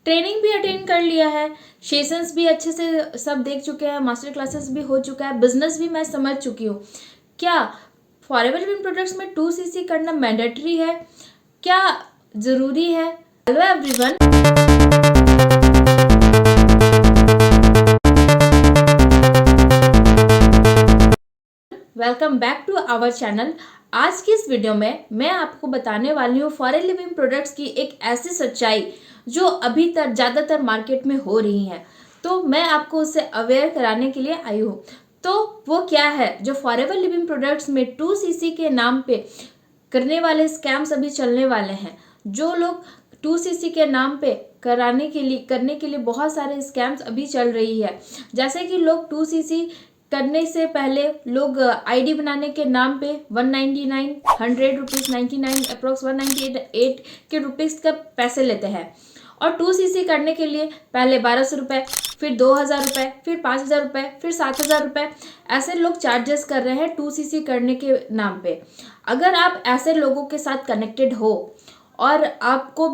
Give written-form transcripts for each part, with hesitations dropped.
Training भी attend कर लिया है, सेशंस भी अच्छे से सब देख चुके हैं, मास्टर क्लासेस भी हो चुका है, बिजनेस भी मैं समझ चुकी हूँ। क्या फॉरएवर लिविंग प्रोडक्ट्स में 2cc करना मैंडेटरी है? क्या ज़रूरी है? Hello everyone, welcome back to our channel. आज की इस वीडियो में मैं आपको बताने वाली हूँ फॉरेन लिविंग प्रोडक्ट्स की एक ऐसी सच्चाई जो अभी तक ज़्यादातर मार्केट में हो रही है, तो मैं आपको उससे अवेयर कराने के लिए आई हूँ। तो वो क्या है जो फॉरेवर लिविंग प्रोडक्ट्स में 2cc के नाम पे करने वाले स्कैम्स अभी चलने वाले हैं। जो लोग 2cc के नाम पे करने के लिए बहुत सारे स्कैम्स अभी चल रही है। जैसे कि लोग 2cc करने से पहले लोग आईडी बनाने के नाम पे 199 100 रुपीज़ 99 अप्रोक्स 198 के रुपीज़ का पैसे लेते हैं, और 2cc करने के लिए पहले 1200 रुपये, फिर 2000 रुपये, फिर 5000 रुपये, फिर 7000 रुपये, ऐसे लोग चार्जेस कर रहे हैं 2cc करने के नाम पे। अगर आप ऐसे लोगों के साथ कनेक्टेड हो और आपको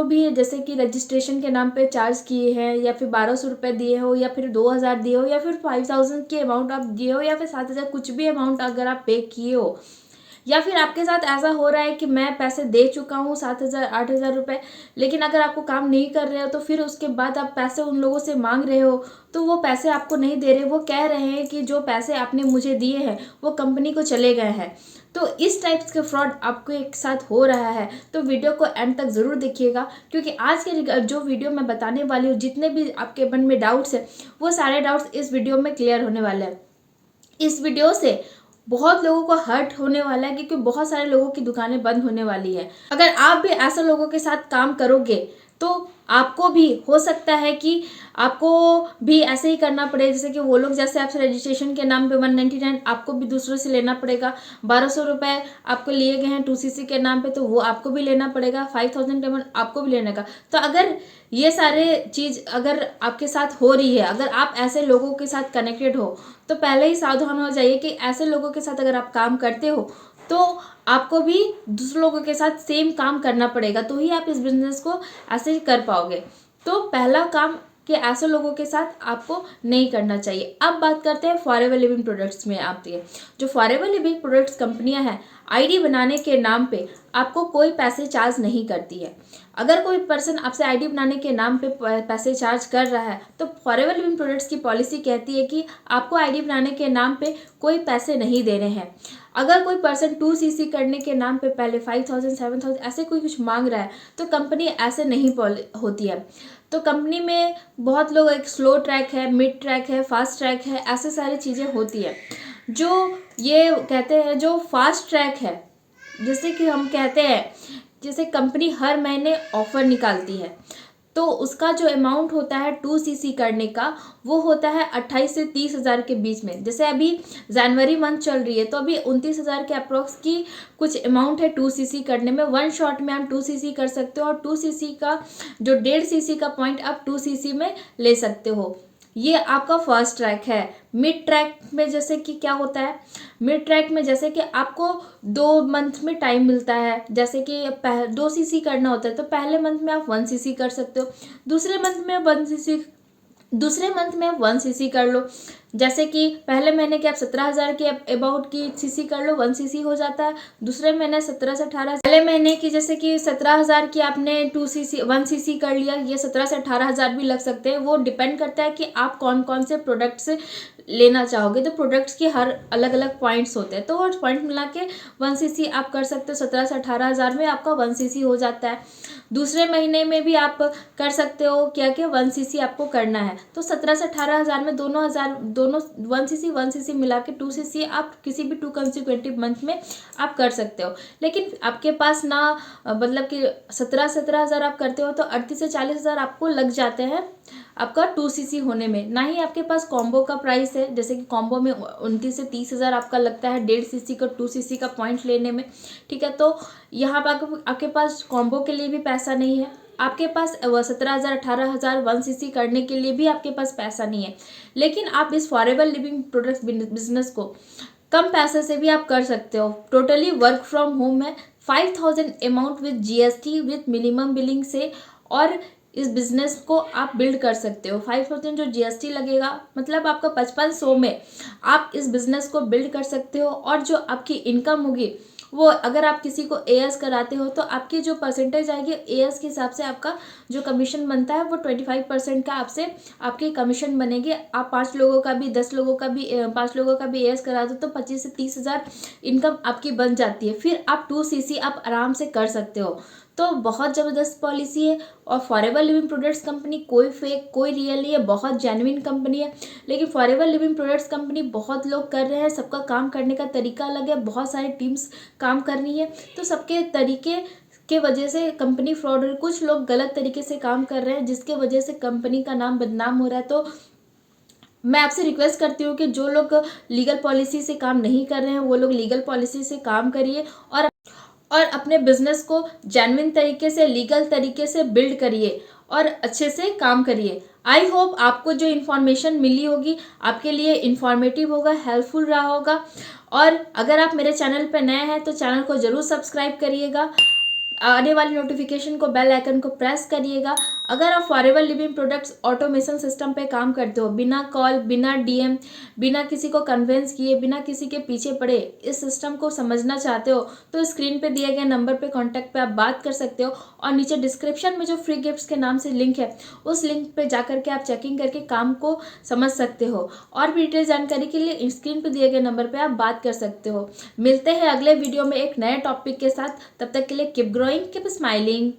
भी जैसे कि रजिस्ट्रेशन के नाम पे चार्ज किए हैं, या फिर 1200 रुपये दिए हो, या फिर 2000 दिए हो, या फिर 5000 के अमाउंट आप दिए हो, या फिर 7000, कुछ भी अमाउंट अगर आप पे किए हो, या फिर आपके साथ ऐसा हो रहा है कि मैं पैसे दे चुका हूँ 7000 8000 रुपये, लेकिन अगर आपको काम नहीं कर रहे हो तो फिर उसके बाद आप पैसे उन लोगों से मांग रहे हो, तो वो पैसे आपको नहीं दे रहे। वो कह रहे हैं कि जो पैसे आपने मुझे दिए हैं वो कंपनी को चले गए हैं। तो इस टाइप्स के फ्रॉड आपको एक साथ हो रहा है, तो वीडियो को एंड तक ज़रूर देखिएगा, क्योंकि आज के जो वीडियो मैं बताने वाली हूँ, जितने भी आपके मन में डाउट्स है वो सारे डाउट्स इस वीडियो में क्लियर होने वाले हैं। इस वीडियो से बहुत लोगों को हर्ट होने वाला है, क्योंकि बहुत सारे लोगों की दुकानें बंद होने वाली है। अगर आप भी ऐसे लोगों के साथ काम करोगे तो आपको भी हो सकता है कि आपको भी ऐसे ही करना पड़े, जैसे कि वो लोग जैसे आपसे रजिस्ट्रेशन के नाम पे 199 आपको भी दूसरों से लेना पड़ेगा, 1200 रुपये आपको लिए गए हैं 2cc के नाम पे तो वो आपको भी लेना पड़ेगा, 5000 पेमेंट आपको भी लेने का। तो अगर ये सारे चीज़ अगर आपके साथ हो रही है, अगर आप ऐसे लोगों के साथ कनेक्टेड हो, तो पहले ही सावधान हो जाइए कि ऐसे लोगों के साथ अगर आप काम करते हो तो आपको भी दूसरे लोगों के साथ सेम काम करना पड़ेगा, तो ही आप इस बिजनेस को ऐसे ही कर पाओगे। तो पहला काम कि ऐसे लोगों के साथ आपको नहीं करना चाहिए। अब बात करते हैं फॉरएवर लिविंग प्रोडक्ट्स में आती है। जो फॉरएवर लिविंग प्रोडक्ट्स कंपनियां हैं, आईडी बनाने के नाम पे आपको कोई पैसे चार्ज नहीं करती है। अगर कोई पर्सन आपसे आईडी बनाने के नाम पे पैसे चार्ज कर रहा है, तो फॉरएवर लिविंग प्रोडक्ट्स की पॉलिसी कहती है कि आपको आईडी बनाने के नाम पे कोई पैसे नहीं देने हैं। अगर कोई पर्सन 2cc करने के नाम पे पहले 5000 7000 ऐसे कोई कुछ मांग रहा है, तो कंपनी ऐसे नहीं होती है। तो कंपनी में बहुत लोग, एक स्लो ट्रैक है, मिड ट्रैक है, फास्ट ट्रैक है, ऐसे सारी चीज़ें होती है। जो ये कहते हैं जो फास्ट ट्रैक है, जैसे कि हम कहते हैं, जैसे कंपनी हर महीने ऑफर निकालती है, तो उसका जो अमाउंट होता है 2cc करने का, वो होता है 28 से 30 हज़ार के बीच में। जैसे अभी जनवरी मंथ चल रही है, तो अभी 29 हज़ार के अप्रोक्स की कुछ अमाउंट है 2cc करने में। वन शॉट में आप 2cc कर सकते हो, और 2cc का जो 1.5cc का पॉइंट आप 2cc में ले सकते हो। ये आपका फर्स्ट ट्रैक है। मिड ट्रैक में जैसे कि क्या होता है, मिड ट्रैक में जैसे कि आपको 2 मंथ में टाइम मिलता है, जैसे कि 2cc करना होता है, तो पहले मंथ में आप 1cc कर सकते हो, दूसरे मंथ में 1cc कर लो। जैसे कि पहले महीने के आप 17,000 के अबाउट की सीसी कर लो, 1cc हो जाता है। दूसरे महीने 17 से 18, पहले महीने की जैसे कि 17,000 की आपने 2cc 1cc कर लिया, ये 17 से 18,000 भी लग सकते हैं। वो डिपेंड करता है कि आप कौन कौन से प्रोडक्ट्स लेना चाहोगे। तो प्रोडक्ट्स के हर अलग अलग पॉइंट्स होते हैं, तो वो पॉइंट मिला के 1cc आप कर सकते हो। 17 से 18,000 में आपका 1cc हो जाता है। दूसरे महीने में भी आप कर सकते हो, क्या क्या 1cc आपको करना है, तो 17 से 18,000 में दोनों 1cc मिला के 2cc आप किसी भी 2 कंसिक्यूटिव मंथ में आप कर सकते हो। लेकिन आपके पास ना मतलब कि 17,000 आप करते हो तो 38 से 40,000 आपको लग जाते हैं आपका 2cc होने में। ना ही आपके पास कॉम्बो का प्राइस है, जैसे कि कॉम्बो में 29 से 30,000 आपका लगता है 1.5cc का 2cc का पॉइंट लेने में। ठीक है, तो यहाँ पर आपके पास कॉम्बो के लिए भी पैसा नहीं है, आपके पास 17,000 18,000 1cc करने के लिए भी आपके पास पैसा नहीं है। लेकिन आप इस फॉरएवर लिविंग प्रोडक्ट्स बिजनेस को कम पैसे से भी आप कर सकते हो। टोटली वर्क फ्रॉम होम है, 5,000 amount with GST with minimum billing से, और इस बिज़नेस को आप बिल्ड कर सकते हो। 5% जो जीएसटी लगेगा, मतलब आपका 5500 में आप इस बिज़नेस को बिल्ड कर सकते हो। और जो आपकी इनकम होगी वो, अगर आप किसी को एएस कराते हो तो आपकी जो परसेंटेज आएगी एएस के हिसाब से आपका जो कमीशन बनता है वो 25% का आपसे आपकी कमीशन बनेगी। आप 5 लोगों का भी 10 लोगों का भी 5 लोगों का भी एएस करा दो तो 25 से 30 हज़ार इनकम आपकी बन जाती है। फिर आप 2cc आप आराम से कर सकते हो। तो बहुत ज़बरदस्त पॉलिसी है। और फॉरएवर लिविंग प्रोडक्ट्स कंपनी कोई फेक कोई रियल नहीं है, बहुत जेन्युइन कंपनी है। लेकिन फॉरएवर लिविंग प्रोडक्ट्स कंपनी बहुत लोग कर रहे हैं, सबका काम करने का तरीका अलग है, बहुत सारी टीम्स काम कर रही है, तो सबके तरीके के वजह से कंपनी फ्रॉड है। कुछ लोग गलत तरीके से काम कर रहे हैं जिसके वजह से कंपनी का नाम बदनाम हो रहा है। तो मैं आपसे रिक्वेस्ट करती हूँ कि जो लोग लीगल पॉलिसी से काम नहीं कर रहे हैं वो लोग लीगल पॉलिसी से काम करिए और अपने बिजनेस को जेन्युइन तरीके से लीगल तरीके से बिल्ड करिए और अच्छे से काम करिए। आई होप आपको जो इन्फॉर्मेशन मिली होगी आपके लिए इन्फॉर्मेटिव होगा, हेल्पफुल रहा होगा। और अगर आप मेरे चैनल पर नए हैं तो चैनल को ज़रूर सब्सक्राइब करिएगा, आने वाली नोटिफिकेशन को बेल आइकन को प्रेस करिएगा। अगर आप forever living products automation system पे काम करते हो, बिना कॉल बिना डीएम बिना किसी को कन्वेंस किए बिना किसी के पीछे पड़े इस सिस्टम को समझना चाहते हो तो स्क्रीन पे दिए गए नंबर पे कांटेक्ट पे आप बात कर सकते हो। और नीचे डिस्क्रिप्शन में जो फ्री गिफ्ट्स के नाम से लिंक है उस लिंक पे जाकर के आप चेकिंग करके काम को समझ सकते हो। और भी डिटेल जानकारी के लिए स्क्रीन पे दिए गए नंबर पे आप बात कर सकते हो। मिलते हैं अगले वीडियो में एक नए टॉपिक के साथ, तब तक के लिए कीप ग्रोइंग कीप स्माइलिंग।